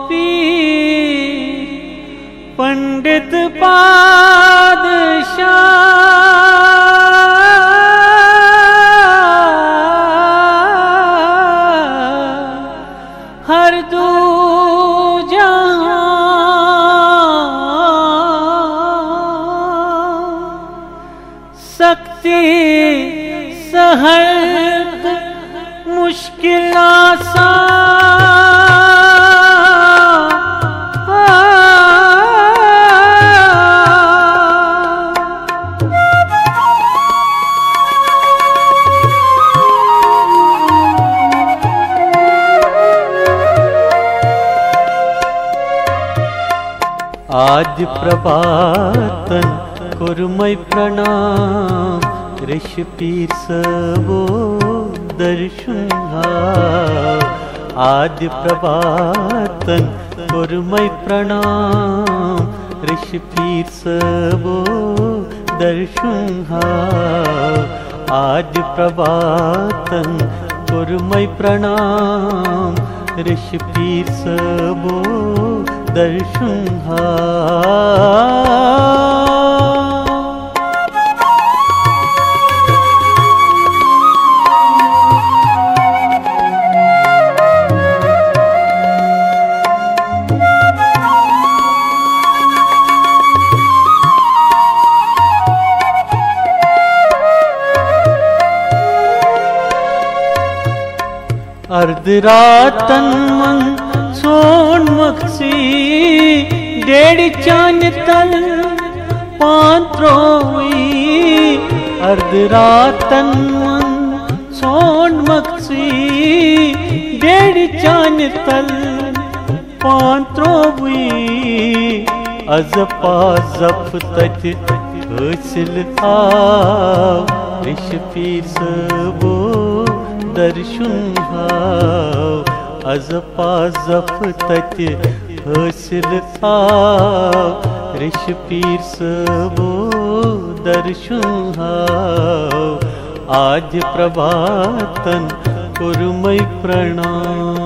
पीर पंडित पादशाह हर दू जहां सकती सहत मुश्किल आज प्रभातन कुर्मय प्रणाम ऋषि पीर सबो दर्शन आज प्रभातन कुर्मय प्रणाम ऋषि पीर सबो दर्शन आज प्रभातन कुर्मय प्रणाम ऋषि पीर सबो दर्शन अर्धरातन मन सोन मक्सी डेढ़ चान तल पांत्रोई अर्धरातन मन सोन मक्सी डेढ़ चान तल पांत्रोई अजपा जप तज हासिल आव ऋषि पीर सबो दर्शन अजपा जप तत हासिल ऋषि पीर सबो दर्शन आज प्रभातन कुर्मय प्रणाम।